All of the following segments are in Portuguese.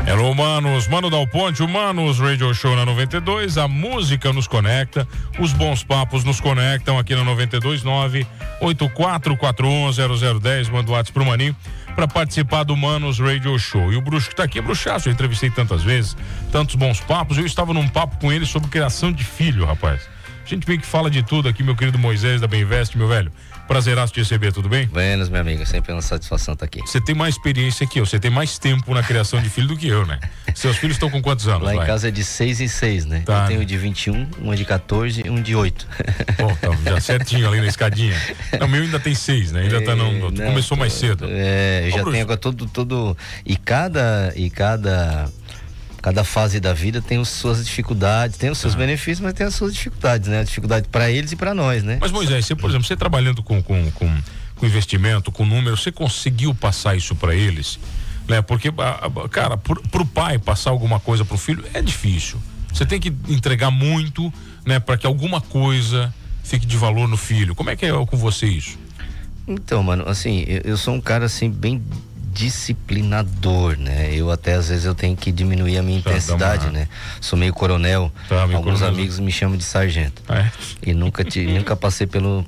Hello, Manos, Mano Dal Ponte, o Manos Radio Show na 92, a música nos conecta, os bons papos nos conectam aqui na 92.984410010, manda o WhatsApp pro Maninho para participar do Manos Radio Show. E o Bruxo que tá aqui é bruxaço, eu entrevistei tantas vezes, tantos bons papos, eu estava num papo com ele sobre criação de filho, rapaz. A gente meio que fala de tudo aqui, meu querido Moisés da Bemvest, meu velho. Prazeraço te receber, tudo bem? Buenas, meu amigo, sempre uma satisfação estar aqui. Você tem mais experiência que eu, você tem mais tempo na criação de filho do que eu, né? Seus filhos estão com quantos anos? Lá em casa é de 6 em 6, né? Tá. Eu tenho de 21, uma de 14 e um de 8. Bom, tá já certinho ali na escadinha. Não, o meu ainda tem 6, né? Ainda tá não, começou mais cedo. Já tem agora todo e cada fase da vida tem as suas dificuldades, tem os seus benefícios, mas tem as suas dificuldades, né? A dificuldade para eles e para nós, né? Mas Moisés, você, por exemplo, você trabalhando com investimento, com número, você conseguiu passar isso para eles, né? Porque, cara, pro pai passar alguma coisa pro filho é difícil. Você tem que entregar muito, né? Para que alguma coisa fique de valor no filho. Como é que é com você isso? Então, mano, assim, eu sou um cara assim bem disciplinador, né? Eu até às vezes eu tenho que diminuir a minha intensidade, né? Sou meio coronel, alguns amigos me chamam de sargento. E nunca passei pelo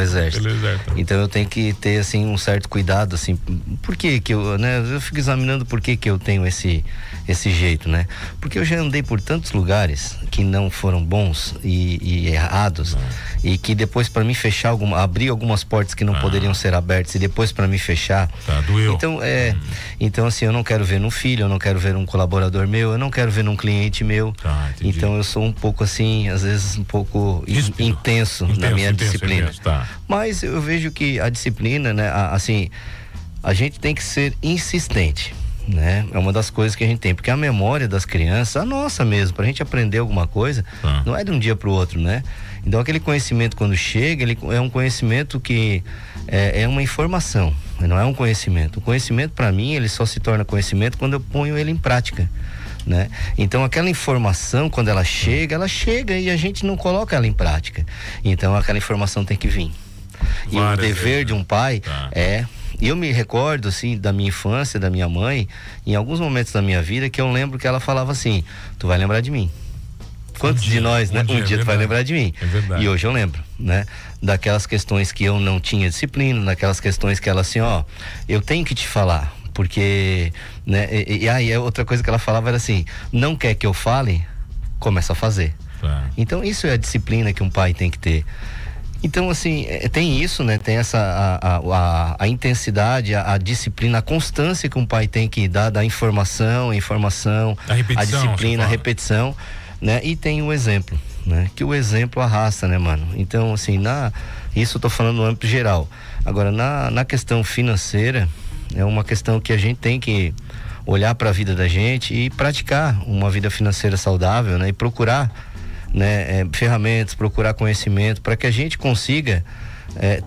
exército. Então eu tenho que ter assim um certo cuidado, assim, por que eu, né? Eu fico examinando por que eu tenho esse jeito, né? Porque eu já andei por tantos lugares que não foram bons e errados, e que depois para mim fechar abrir algumas portas que não poderiam ser abertas e depois para mim fechar. Doeu. Então assim, eu não quero ver num filho, eu não quero ver num colaborador meu, eu não quero ver num cliente meu. Então eu sou um pouco assim, às vezes um pouco intenso na minha disciplina. Mas eu vejo que a disciplina, né, assim, a gente tem que ser insistente, né? É uma das coisas que a gente tem, porque a memória das crianças, a nossa mesmo, pra gente aprender alguma coisa, não é de um dia pro outro, né? Então aquele conhecimento quando chega, ele é um conhecimento que é uma informação, não é um conhecimento. O conhecimento para mim, ele só se torna conhecimento quando eu ponho ele em prática, né? Então aquela informação, quando ela chega e a gente não coloca ela em prática. Então aquela informação tem que vir. E o dever de um pai E eu me recordo, assim, da minha infância, da minha mãe, em alguns momentos da minha vida, que eu lembro que ela falava assim: tu vai lembrar de mim. Quantos de nós, né? Um dia tu vai lembrar de mim. É verdade. E hoje eu lembro, né? Daquelas questões que eu não tinha disciplina, daquelas questões que ela assim, eu tenho que te falar, porque, né? E aí outra coisa que ela falava era assim: não quer que eu fale, começa a fazer. Então isso é a disciplina que um pai tem que ter. Então, assim, tem isso, né? Tem essa a intensidade, a disciplina, a constância que um pai tem que dar da informação, a disciplina, a repetição, né? E tem o exemplo, né? Que o exemplo arrasta, né, mano? Então, assim, isso eu tô falando no âmbito geral. Agora, na questão financeira, é uma questão que a gente tem que olhar para a vida da gente e praticar uma vida financeira saudável, né? E procurar, né, ferramentas, procurar conhecimento para que a gente consiga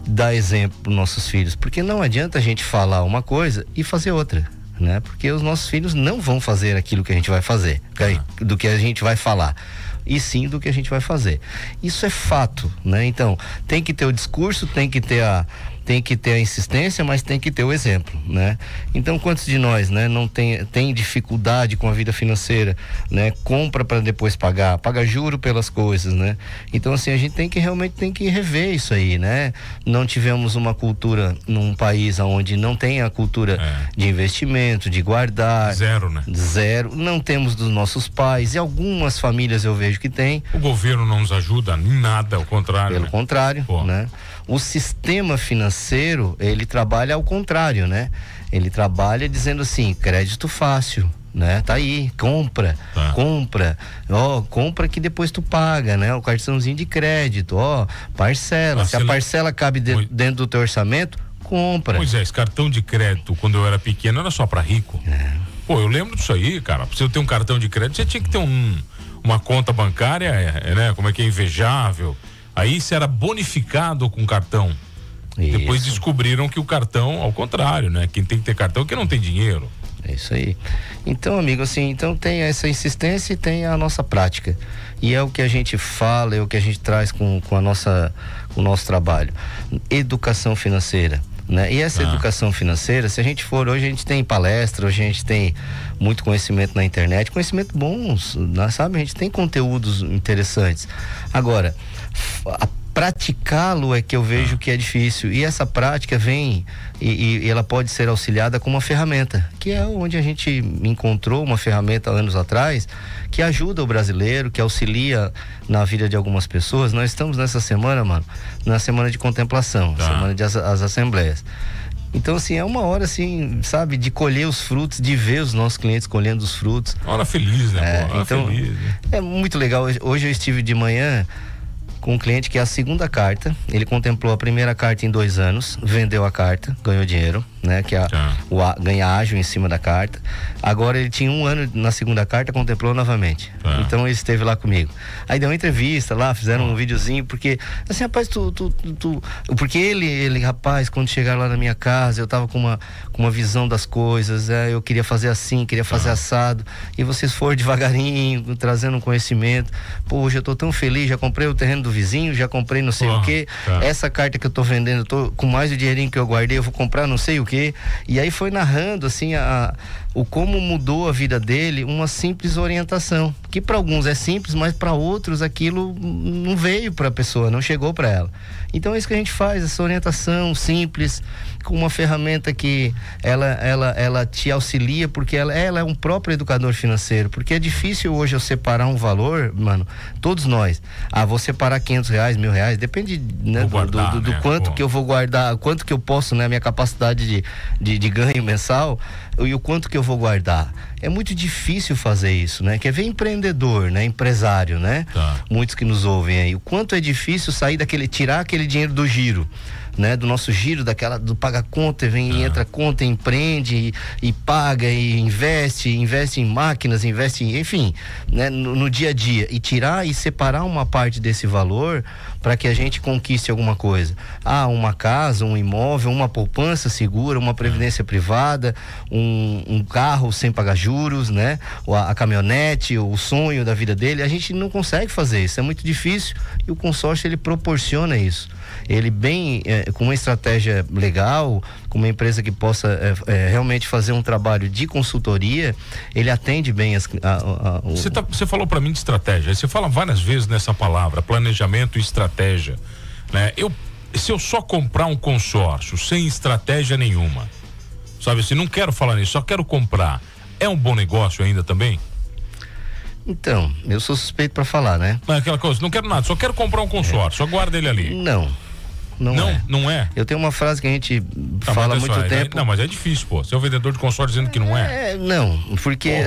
dar exemplo para os nossos filhos, porque não adianta a gente falar uma coisa e fazer outra, né? Porque os nossos filhos não vão fazer aquilo que a gente vai fazer, do que a gente vai falar, e sim do que a gente vai fazer. Isso é fato, né? Então tem que ter o discurso, tem que ter a insistência, mas tem que ter o exemplo, né? Então, quantos de nós, né, não tem dificuldade com a vida financeira, né? Compra para depois paga juro pelas coisas, né? Então, assim, a gente realmente tem que rever isso aí, né? Não tivemos uma cultura num país onde não tem a cultura de investimento, de guardar. Zero, né? Zero. Não temos dos nossos pais, e algumas famílias eu vejo que tem. O governo não nos ajuda em nada, ao contrário. Pelo contrário, né? O sistema financeiro, ele trabalha ao contrário, né? Ele trabalha dizendo assim: crédito fácil, né? Tá aí, compra, compra que depois tu paga, né? O cartãozinho de crédito, parcela. Se a parcela cabe dentro do teu orçamento, compra. Pois é, esse cartão de crédito, quando eu era pequeno, era só para rico. Pô, eu lembro disso aí, cara. Pra você ter um cartão de crédito, você tinha que ter uma conta bancária, né? Como é que é, invejável. Aí você era bonificado com cartão. Isso. Depois descobriram que o cartão, ao contrário, né? Quem tem que ter cartão é quem não tem dinheiro. É isso aí. Então, amigo, assim, então tem essa insistência e tem a nossa prática. E é o que a gente fala, é o que a gente traz com o nosso trabalho. Educação financeira. né? E essa educação financeira, se a gente for, hoje a gente tem palestra, hoje a gente tem muito conhecimento na internet, conhecimento bons, né? Sabe? A gente tem conteúdos interessantes. Agora, praticá-lo é que eu vejo que é difícil, e essa prática vem e ela pode ser auxiliada com uma ferramenta, que é onde a gente encontrou uma ferramenta anos atrás, que ajuda o brasileiro, que auxilia na vida de algumas pessoas. Nós estamos nessa semana, mano, na semana de contemplação, semana de as assembleias. Então, assim, é uma hora, assim, sabe, de colher os frutos, de ver os nossos clientes colhendo os frutos. Hora feliz, né? Então, feliz, né? É muito legal. Hoje eu estive de manhã com um cliente que é a segunda carta. Ele contemplou a primeira carta em 2 anos, vendeu a carta, ganhou dinheiro, né? Que é ganha ágil em cima da carta. Agora ele tinha 1 ano na segunda carta, contemplou novamente. Então ele esteve lá comigo. Aí deu uma entrevista lá, fizeram um videozinho, porque assim, rapaz, porque ele, rapaz, quando chegaram lá na minha casa, eu tava com uma visão das coisas, eu queria fazer assim, queria fazer assado, e vocês foram devagarinho, trazendo um conhecimento. Pô, hoje eu tô tão feliz, já comprei o terreno do vizinho, já comprei não sei o que, essa carta que eu tô vendendo, eu tô com mais o dinheirinho que eu guardei, eu vou comprar não sei o que. E aí foi narrando assim o como mudou a vida dele, uma simples orientação, que para alguns é simples, mas para outros aquilo não veio para a pessoa, não chegou para ela. Então é isso que a gente faz, essa orientação simples, com uma ferramenta que ela te auxilia, porque ela é um próprio educador financeiro, porque é difícil hoje eu separar um valor, mano, todos nós, vou separar R$500, R$1.000, depende, né, do quanto que eu vou guardar, quanto que eu posso, né, minha capacidade de ganho mensal, e o quanto que eu vou guardar. É muito difícil fazer isso, né? Quer ver empreendedor, né? Empresário, né? Muitos que nos ouvem aí. O quanto é difícil tirar aquele dinheiro do giro, né? Do nosso giro, do paga conta, entra conta, empreende e paga e investe em máquinas, enfim, né? No dia a dia, e tirar e separar uma parte desse valor para que a gente conquiste alguma coisa. Uma casa, um imóvel, uma poupança segura, uma previdência privada, um carro sem pagar juros, né? A caminhonete, o sonho da vida dele. A gente não consegue fazer isso, é muito difícil, e o consórcio ele proporciona isso. Ele com uma estratégia legal, com uma empresa que possa realmente fazer um trabalho de consultoria, ele atende bem Você falou para mim de estratégia, você fala várias vezes nessa palavra, planejamento e estratégia, né? Se eu só comprar um consórcio sem estratégia nenhuma, sabe assim, não quero falar nisso, só quero comprar, é um bom negócio ainda também? Então, eu sou suspeito para falar, né? Não é aquela coisa, não quero nada, só quero comprar um consórcio, só guarda ele ali. Não é. Eu tenho uma frase que a gente fala há muito tempo. Não, mas é difícil, pô. Você é o vendedor de consórcio dizendo que não é. Não, porque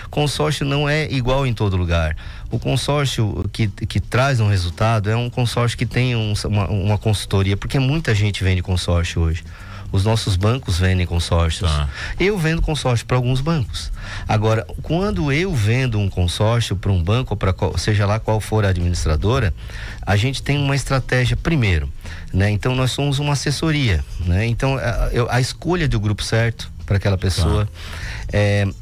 consórcio não é igual em todo lugar. O consórcio que traz um resultado é um consórcio que tem uma consultoria, porque muita gente vende consórcio hoje. Os nossos bancos vendem consórcios. Eu vendo consórcio para alguns bancos. Agora, quando eu vendo um consórcio para um banco, ou para seja lá qual for a administradora, a gente tem uma estratégia primeiro, né? Então nós somos uma assessoria, né? Então a escolha do grupo certo para aquela pessoa,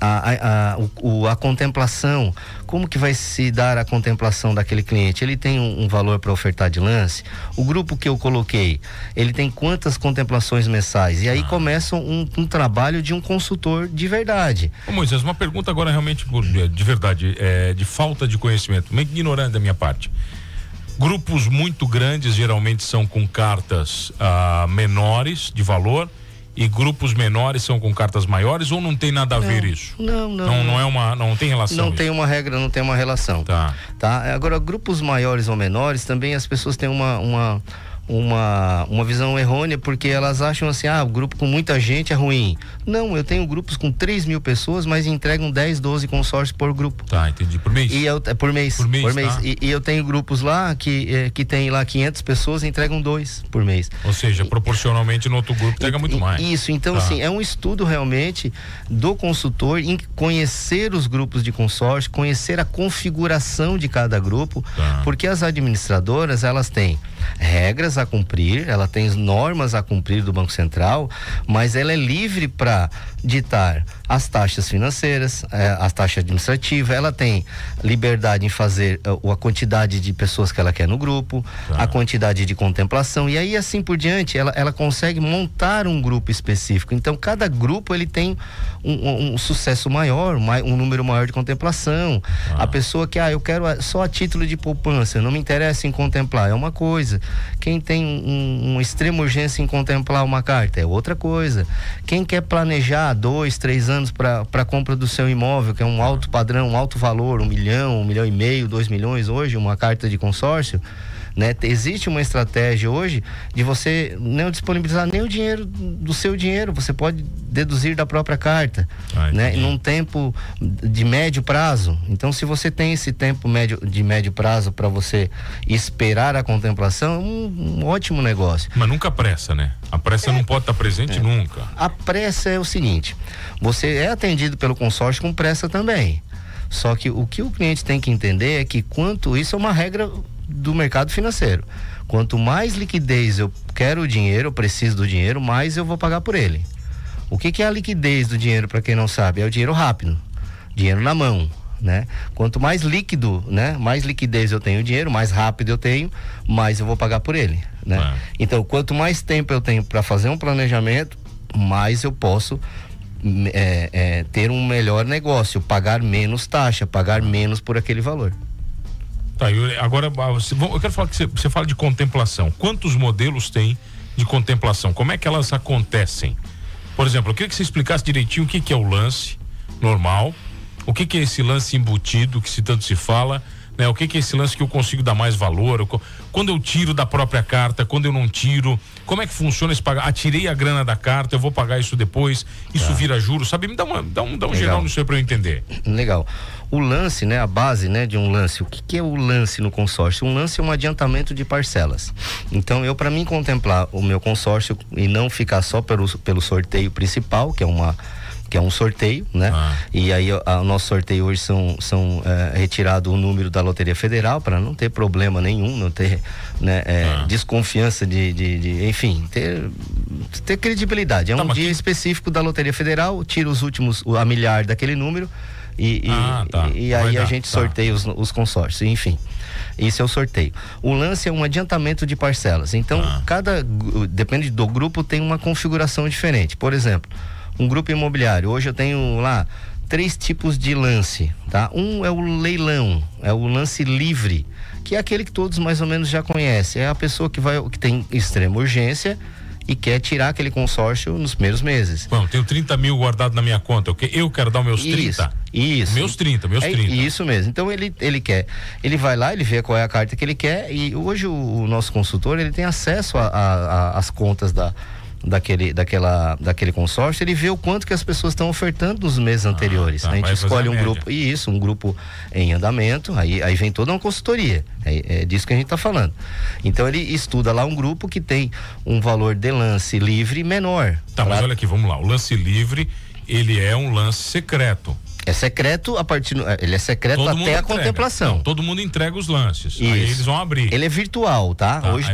a contemplação, como que vai se dar a contemplação daquele cliente? Ele tem um valor para ofertar de lance? O grupo que eu coloquei, ele tem quantas contemplações mensais? E aí começa um trabalho de um consultor de verdade. Ô Moisés, uma pergunta agora realmente de verdade, de falta de conhecimento, meio ignorante da minha parte. Grupos muito grandes geralmente são com cartas menores de valor, e grupos menores são com cartas maiores, ou não tem nada a ver isso? Não tem relação. Não tem uma regra, não tem uma relação. Tá. Agora, grupos maiores ou menores, também as pessoas têm uma visão errônea, porque elas acham assim, o grupo com muita gente é ruim. Não, eu tenho grupos com 3.000 pessoas, mas entregam 10, 12 consórcios por grupo. Entendi. Por mês? Por mês. Tá. E eu tenho grupos lá que tem lá 500 pessoas e entregam 2 por mês. Ou seja, proporcionalmente no outro grupo entrega muito mais. Isso, então assim, é um estudo realmente do consultor em conhecer os grupos de consórcio, conhecer a configuração de cada grupo, porque as administradoras, elas têm regras a cumprir, ela tem normas a cumprir do Banco Central, mas ela é livre para, ditar as taxas financeiras, a taxa administrativa, ela tem liberdade em fazer a quantidade de pessoas que ela quer no grupo, a quantidade de contemplação, e aí assim por diante, ela consegue montar um grupo específico. Então cada grupo ele tem um sucesso maior, um número maior de contemplação. A pessoa que, eu quero só a título de poupança, não me interessa em contemplar, é uma coisa. Quem tem uma extrema urgência em contemplar uma carta é outra coisa. Quem quer planejar 2, 3 anos para compra do seu imóvel, que é um alto padrão, um alto valor, 1 milhão, 1,5 milhão, 2 milhões hoje, uma carta de consórcio, né? Existe uma estratégia hoje de você não disponibilizar nem o dinheiro do seu dinheiro, você pode deduzir da própria carta, né? Num tempo de médio prazo. Então, se você tem esse tempo de médio prazo para você esperar a contemplação, é um ótimo negócio. Mas nunca pressa, né? A pressa não pode estar presente nunca. A pressa é o seguinte: você é atendido pelo consórcio com pressa também. Só que o que o cliente tem que entender é que isso é uma regra do mercado financeiro. Quanto mais liquidez eu quero o dinheiro, eu preciso do dinheiro, mais eu vou pagar por ele. O que é a liquidez do dinheiro, para quem não sabe? É o dinheiro rápido, dinheiro na mão, né? Quanto mais líquido, né? Mais liquidez eu tenho o dinheiro, mais rápido eu tenho, mais eu vou pagar por ele, né? Então, quanto mais tempo eu tenho para fazer um planejamento, mais eu posso ter um melhor negócio, pagar menos taxa, pagar menos por aquele valor. Tá, agora eu quero falar que você fala de contemplação. Quantos modelos tem de contemplação? Como é que elas acontecem? Por exemplo, eu queria que você explicasse direitinho o que é o lance normal, o que é esse lance embutido que tanto se fala, né? O que é esse lance que eu consigo dar mais valor? Quando eu tiro da própria carta, quando eu não tiro, como é que funciona esse pagar? Tirei a grana da carta, eu vou pagar isso depois, isso vira juros, sabe? Me dá um geral nisso aí pra eu entender. Legal. O lance, né? A base, né? De um lance. O que é o lance no consórcio? Um lance é um adiantamento de parcelas. Então, para mim contemplar o meu consórcio e não ficar só pelo sorteio principal, que é um sorteio, né? E aí o nosso sorteio hoje são retirado o número da Loteria Federal para não ter problema nenhum, não ter, né, desconfiança enfim, ter credibilidade. É um dia específico da Loteria Federal, tira os últimos, a milhar daquele número e aí a gente sorteia os consórcios, enfim. Isso é o sorteio. O lance é um adiantamento de parcelas. Então, depende do grupo, tem uma configuração diferente. Por exemplo, um grupo imobiliário, hoje eu tenho lá 3 tipos de lance, tá? Um é o leilão, é o lance livre, que é aquele que todos mais ou menos já conhecem. É a pessoa que tem extrema urgência e quer tirar aquele consórcio nos primeiros meses. Bom, tenho 30 mil guardado na minha conta, eu quero dar os meus 30. Isso. Meus 30. Isso mesmo. Então ele vai lá, ele vê qual é a carta que ele quer, e hoje o nosso consultor, ele tem acesso às contas daquele consórcio, ele vê o quanto que as pessoas estão ofertando nos meses anteriores. A gente escolhe um grupo, um grupo em andamento, aí vem toda uma consultoria, é disso que a gente está falando. Então ele estuda lá um grupo que tem um valor de lance livre menor. Mas olha aqui, vamos lá, o lance livre, ele é um lance secreto. É secreto ele é secreto todo até a contemplação. Não, todo mundo entrega os lances. Isso. Aí eles vão abrir. Ele é virtual, tá? Hoje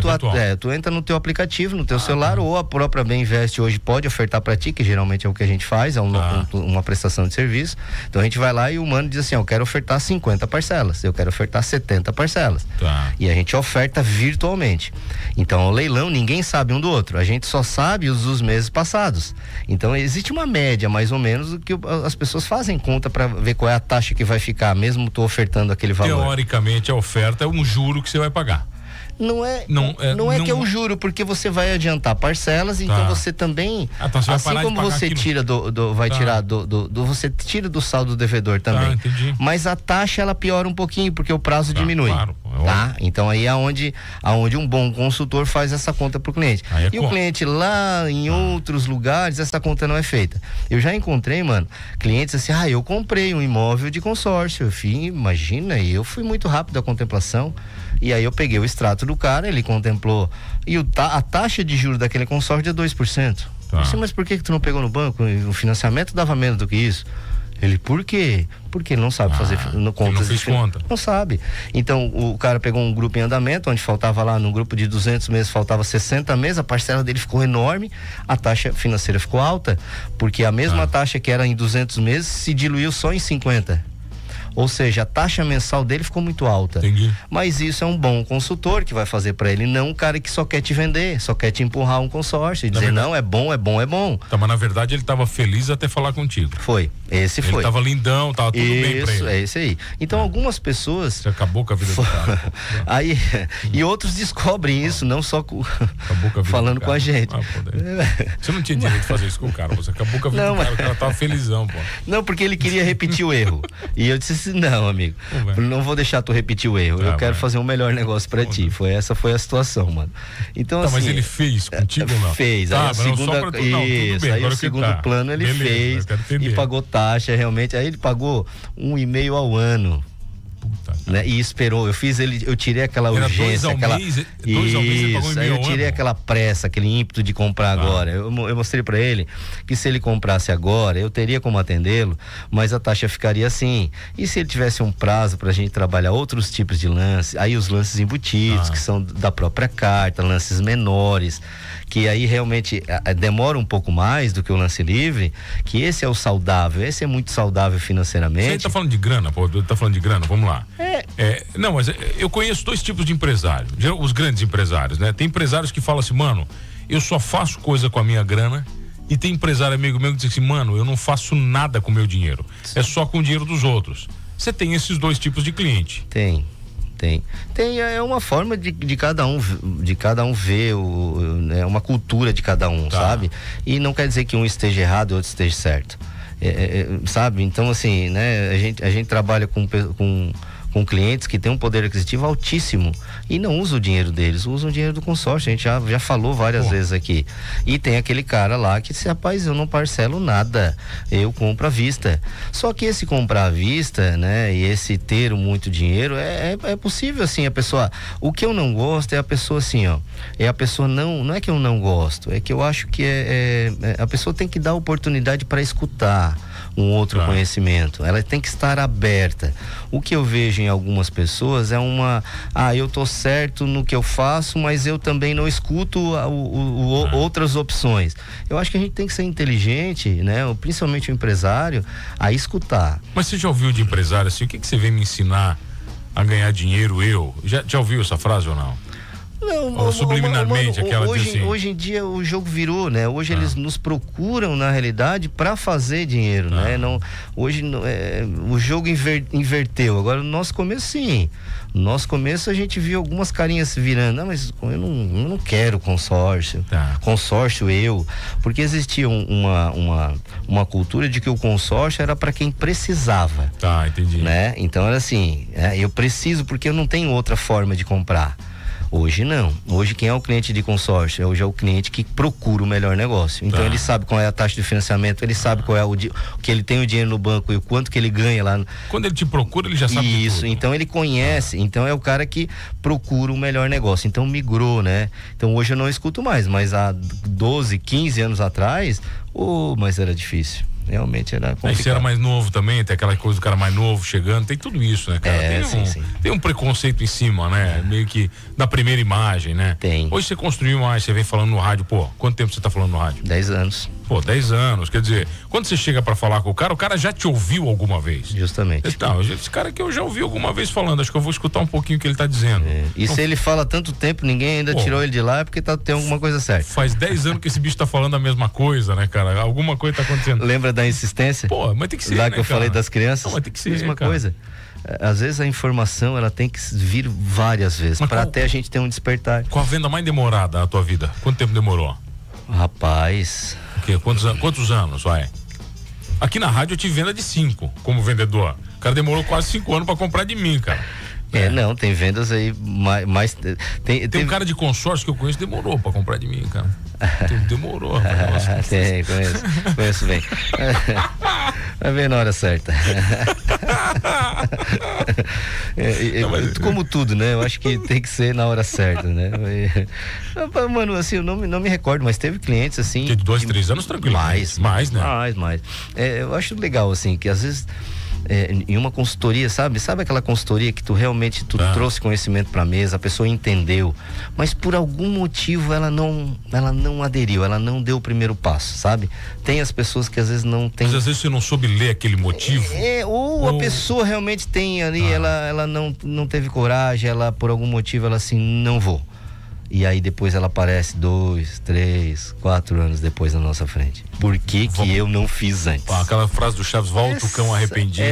tu entra no teu aplicativo, no teu celular, ou a própria Bem Invest hoje pode ofertar para ti, que geralmente é o que a gente faz, uma prestação de serviço. Então a gente vai lá e o mano diz assim: eu quero ofertar 50 parcelas, eu quero ofertar 70 parcelas. E a gente oferta virtualmente. Então o leilão, ninguém sabe um do outro, a gente só sabe os dos meses passados. Então existe uma média mais ou menos do que as pessoas fazem conta para ver qual é a taxa que vai ficar, mesmo tu ofertando aquele valor. Teoricamente a oferta é um juro que você vai pagar. Não é que é um juro, porque você vai adiantar parcelas, então você também, assim como você tira você tira do saldo do devedor também. Mas a taxa ela piora um pouquinho, porque o prazo diminui. Claro. Tá? Então aí é aonde um bom consultor faz essa conta pro cliente. O cliente lá em outros lugares, essa conta não é feita. Eu já encontrei, mano, clientes assim: eu comprei um imóvel de consórcio, imagina, eu fui muito rápido a contemplação, e aí eu peguei o extrato do cara, ele contemplou, e a taxa de juros daquele consórcio é 2%. Mas por que tu não pegou no banco? O financiamento dava menos do que isso. Ele, por quê? Porque ele não sabe fazer contas. Não fez conta. Não sabe. Então, o cara pegou um grupo em andamento, onde faltava lá, no grupo de 200 meses, faltava 60 meses, a parcela dele ficou enorme, a taxa financeira ficou alta, porque a mesma taxa que era em 200 meses se diluiu só em 50. Ou seja, a taxa mensal dele ficou muito alta. Entendi. Mas isso é um bom consultor que vai fazer para ele, não um cara que só quer te vender, só quer te empurrar um consórcio e dizer, verdade, não, é bom, é bom, é bom. Tá, mas na verdade ele estava feliz até falar contigo. Foi, esse foi. Ele tava lindão, tava tudo bem pra ele. É esse aí. Então algumas pessoas... Você acabou com a vida do cara. Aí, e outros descobrem isso, não só com... Acabou com a vida falando com a gente. Você não tinha direito de fazer isso com o cara, você acabou com a vida do cara, o cara tava felizão, pô. Não, porque ele queria repetir o erro. E eu disse, não, amigo, não vou deixar tu repetir o erro. Eu quero fazer um melhor negócio pra ti. Essa foi a situação, mano. Então, assim, mas ele fez contigo ou não? Fez. Aí aí o segundo plano ele fez e pagou taxa, realmente. Aí ele pagou 1,5 ao ano. Puta, né? E esperou, eu tirei aquela urgência, eu tirei aquela pressa, aquele ímpeto de comprar agora. Eu mostrei para ele que se ele comprasse agora, eu teria como atendê-lo, mas a taxa ficaria assim. E se ele tivesse um prazo pra gente trabalhar outros tipos de lances, aí os lances embutidos, que são da própria carta, lances menores, que aí realmente demora um pouco mais do que o lance livre, que esse é o saudável, esse é muito saudável financeiramente. Você tá falando de grana, pô, tá falando de grana, vamos lá. Não, mas eu conheço dois tipos de empresários, os grandes empresários, né? Tem empresários que falam assim, mano, eu só faço coisa com a minha grana, e tem empresário amigo meu que diz assim, mano, eu não faço nada com o meu dinheiro, é só com o dinheiro dos outros. Você tem esses dois tipos de cliente? Tem, é uma forma de cada um ver é uma cultura de cada um, sabe? E não quer dizer que um esteja errado e outro esteja certo. Sabe? Então, assim, né? A gente trabalha com clientes que têm um poder aquisitivo altíssimo e não usam o dinheiro deles, usam o dinheiro do consórcio. A gente já falou várias vezes aqui. E tem aquele cara lá que diz, rapaz, eu não parcelo nada, eu compro à vista. Só que esse comprar à vista, né, e esse ter muito dinheiro, é possível, assim, a pessoa... O que eu não gosto é a pessoa assim, ó, a pessoa não é que eu não gosto, é que eu acho que a pessoa tem que dar oportunidade para escutar um outro conhecimento, ela tem que estar aberta. O que eu vejo em algumas pessoas é eu tô certo no que eu faço, mas eu também não escuto outras opções. Eu acho que a gente tem que ser inteligente, né? Principalmente o empresário, a escutar. Mas você já ouviu de empresário assim, o que você vem me ensinar a ganhar dinheiro eu? Já ouviu essa frase ou não? Não, subliminarmente, aquela hoje em dia o jogo virou, né? Hoje eles nos procuram, na realidade, para fazer dinheiro, né? Hoje o jogo inverteu. Agora, no nosso começo, sim. No nosso começo, a gente viu algumas carinhas se virando. Não, mas eu não quero consórcio. Consórcio porque existia uma cultura de que o consórcio era para quem precisava. Entendi. Né? Então, era assim, eu preciso porque eu não tenho outra forma de comprar. Hoje não. Hoje quem é o cliente de consórcio? Hoje é o cliente que procura o melhor negócio. Então ele sabe qual é a taxa de financiamento, ele sabe qual é o que ele tem o dinheiro no banco e o quanto que ele ganha lá. Quando ele te procura, ele já sabe isso. Então ele conhece. Então é o cara que procura o melhor negócio. Então migrou, né? Então hoje eu não escuto mais, mas há 12, 15 anos atrás, mas era difícil. Realmente era complicado. Aí você era mais novo também, tem aquela coisa do cara mais novo chegando, tem tudo isso, né, cara? Tem um preconceito em cima, né? Meio que da primeira imagem, né? Tem. Hoje você construiu mais, você vem falando no rádio, quanto tempo você tá falando no rádio? 10 anos. 10 anos, quer dizer, quando você chega pra falar com o cara já te ouviu alguma vez? Justamente. Então, esse cara aqui eu já ouvi alguma vez falando, acho que eu vou escutar um pouquinho o que ele tá dizendo. E se ele fala tanto tempo, ninguém ainda tirou ele de lá, é porque tem alguma coisa certa. Faz 10 anos que esse bicho tá falando a mesma coisa, né, cara? Alguma coisa tá acontecendo. Lembra da insistência? Mas tem que ser, lá que eu falei das crianças? Não, mas tem que ser, mesma coisa. Às vezes a informação, ela tem que vir várias vezes, para até a gente ter um despertar. Qual a venda mais demorada na tua vida? Quanto tempo demorou? Rapaz... Quantos anos, vai? Aqui na rádio eu tive venda de 5 como vendedor. O cara demorou quase 5 anos pra comprar de mim, cara. Não, tem vendas aí mais tem um cara de consórcio que eu conheço, demorou pra comprar de mim, cara. Demorou. Conheço bem. Vai ver na hora certa. Como tudo, né? Eu acho que tem que ser na hora certa, né? Mano, assim, eu não me recordo, mas teve clientes assim. De 2, 3 anos tranquilo. Mais, né? Mais. Eu acho legal, assim, que às vezes. Em uma consultoria, sabe aquela consultoria que tu realmente trouxe conhecimento pra mesa, a pessoa entendeu, mas por algum motivo ela não aderiu, ela não deu o primeiro passo, sabe? Tem as pessoas que às vezes não tem. Mas às vezes você não soube ler aquele motivo. Ou a pessoa realmente tem ali, ela não teve coragem, ela por algum motivo ela assim, não vou. E aí depois ela aparece 2, 3, 4 anos depois na nossa frente. Por que eu não fiz antes? Aquela frase do Chaves, volta o cão arrependido.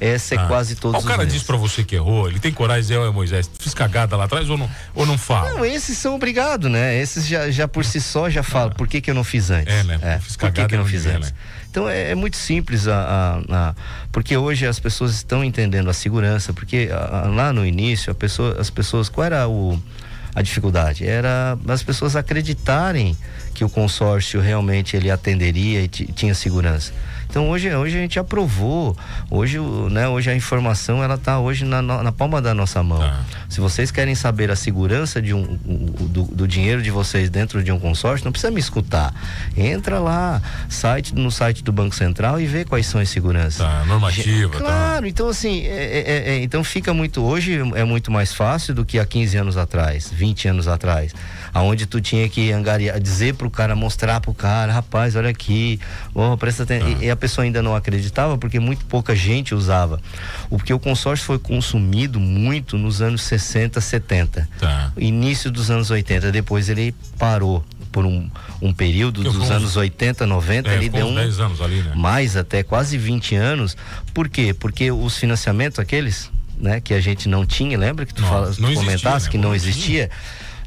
Essa é quase todos os O cara diz pra você que errou, ele tem coragem, Moisés, fiz cagada lá atrás ou não fala? Não, esses são obrigados, né? Esses já por si só já falam, por que eu não fiz antes? Fiz cagada, por que eu não fiz antes? Né? Então é muito simples, porque hoje as pessoas estão entendendo a segurança, porque lá no início as pessoas, qual era a dificuldade? Era as pessoas acreditarem que o consórcio realmente ele atenderia e tinha segurança. Então hoje a gente aprovou, hoje a informação ela está hoje na palma da nossa mão. Se vocês querem saber a segurança do dinheiro de vocês dentro de um consórcio, não precisa me escutar. Entra lá no site do Banco Central e vê quais são as seguranças. Normativa. Claro, então assim, então fica muito, hoje é muito mais fácil do que há 15 anos atrás, 20 anos atrás, aonde tu tinha que angariar, dizer pro cara, mostrar pro cara, rapaz, olha aqui, presta atenção. E a pessoa ainda não acreditava porque muito pouca gente usava. Porque o consórcio foi consumido muito nos anos 60, 70. Início dos anos 80, depois ele parou por um período dos anos 80, 90, ele deu 10 anos ali, né? Mais até quase 20 anos. Por quê? Porque os financiamentos aqueles, né, que a gente não tinha, lembra que tu comentasse que não existia?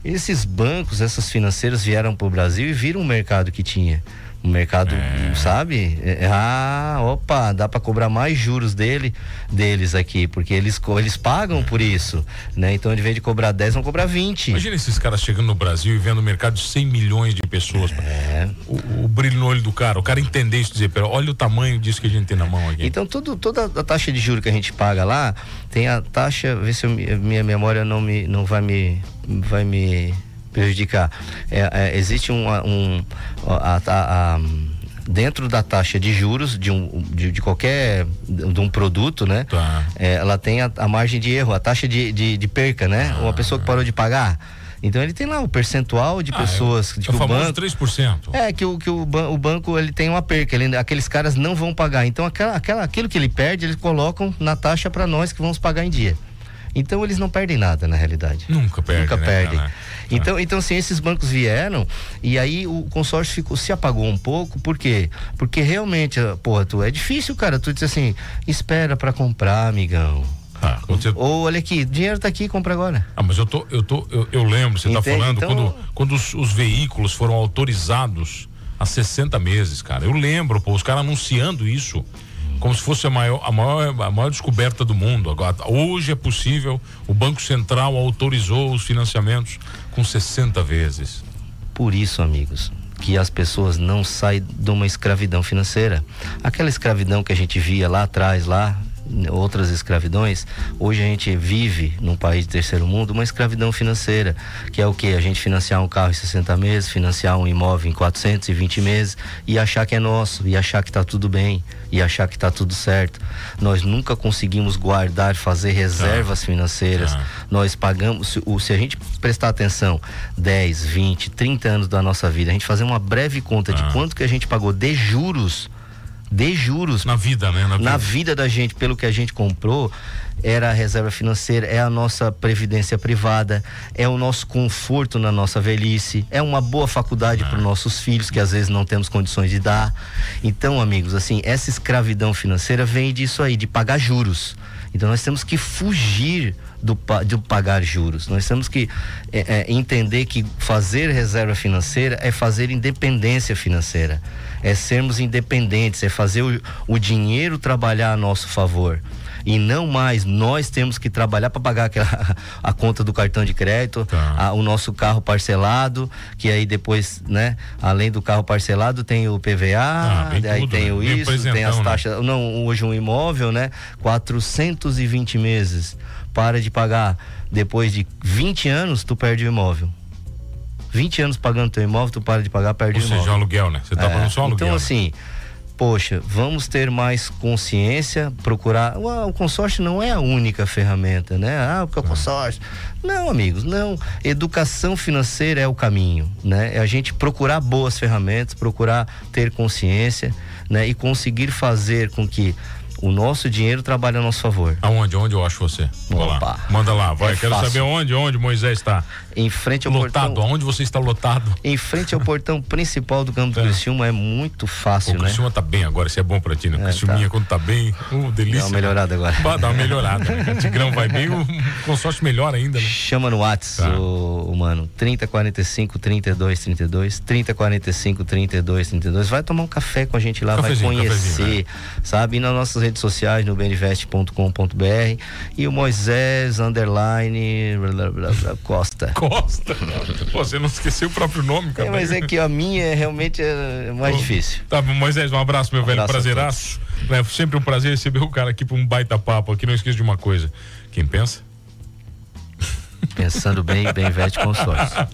Esses bancos, essas financeiras vieram para o Brasil e viram o mercado que tinha. O mercado, sabe? Dá para cobrar mais juros deles aqui, porque eles pagam por isso, né? Então, ao invés de cobrar 10, vão cobrar 20. Imagina esses caras chegando no Brasil e vendo um mercado de 100 milhões de pessoas. O brilho no olho do cara, o cara entender isso, dizer, olha o tamanho disso que a gente tem na mão aqui. Então, toda a taxa de juros que a gente paga lá, tem a taxa, vê se minha memória não vai me prejudicar. Existe dentro da taxa de juros de qualquer de um produto, né? Ela tem a margem de erro, a taxa de perca, né? Uma pessoa que parou de pagar. Então ele tem lá o percentual de pessoas que o banco 3%. Que o banco ele tem uma perca, aqueles caras não vão pagar. Então aquilo que ele perde, eles colocam na taxa para nós que vamos pagar em dia. Então eles não perdem nada na realidade. Nunca perdem. Né? Então assim, esses bancos vieram e aí o consórcio se apagou um pouco. Por quê? Porque realmente, é difícil, cara. Tu diz assim, espera pra comprar, amigão. Ou olha aqui, dinheiro tá aqui, compra agora. Mas eu lembro, você tá falando quando os veículos foram autorizados há 60 meses, cara. Eu lembro, os caras anunciando isso como se fosse a maior descoberta do mundo. Agora, hoje é possível, o Banco Central autorizou os financiamentos com 60 vezes. Por isso, amigos, que as pessoas não saem de uma escravidão financeira. Aquela escravidão que a gente via lá atrás, outras escravidões, hoje a gente vive num país de terceiro mundo uma escravidão financeira, que é o quê? A gente financiar um carro em 60 meses, financiar um imóvel em 420 meses e achar que é nosso, e achar que tá tudo bem, e achar que tá tudo certo. Nós nunca conseguimos guardar, fazer reservas financeiras. Nós pagamos, se a gente prestar atenção 10, 20, 30 anos da nossa vida, a gente fazer uma breve conta de quanto que a gente pagou de juros na vida, né? Na vida da gente, pelo que a gente comprou, era a reserva financeira, é a nossa previdência privada, é o nosso conforto na nossa velhice, é uma boa faculdade para os nossos filhos, que às vezes não temos condições de dar. Então, amigos, assim, essa escravidão financeira vem disso aí, de pagar juros. Então nós temos que fugir do pagar juros. Nós temos que entender que fazer reserva financeira é fazer independência financeira, é sermos independentes, é fazer o dinheiro trabalhar a nosso favor. E não mais nós temos que trabalhar para pagar a conta do cartão de crédito, o nosso carro parcelado, que aí depois, né, além do carro parcelado tem o PVA, aí tudo, tem o isso, tem as taxas, né? Não, hoje um imóvel, né, 420 meses, para de pagar, depois de 20 anos tu perde o imóvel. 20 anos pagando teu imóvel, tu para de pagar, perde o imóvel. Ou seja, aluguel, né? Você tá pagando só aluguel. Então assim, poxa, vamos ter mais consciência, procurar. O consórcio não é a única ferramenta, né? Porque é o consórcio. Não, amigos, não. Educação financeira é o caminho, né? É a gente procurar boas ferramentas, procurar ter consciência, né? E conseguir fazer com que o nosso dinheiro trabalhe a nosso favor. Onde eu acho você? Lá. Manda lá, vai. Quero saber onde Moisés está. Em frente ao lotado. portão. Onde você está lotado? Em frente ao portão principal do Campo do Criciúma, é muito fácil, né? O Criciúma tá bem agora, isso é bom pra ti, né? O Criciúminha quando tá bem, delícia. Dá uma melhorada agora. Dá uma melhorada. Né? O Tigrão vai bem, o consórcio melhor ainda, né? Chama no WhatsApp, mano, 3045 3232, 3045 3232. Vai tomar um café com a gente lá, vai conhecer, sabe? E nas nossas redes sociais, no beninvest.com.br, e o Moisés Costa. Pô, você não esqueceu o próprio nome, cara. Mas é que a minha é realmente mais difícil. Tá bom, Moisés, um abraço, meu velho, prazeraço. É sempre um prazer receber o cara aqui para um baita papo aqui. Não esqueça de uma coisa, quem pensa? Pensando bem, Beninvest Consórcio.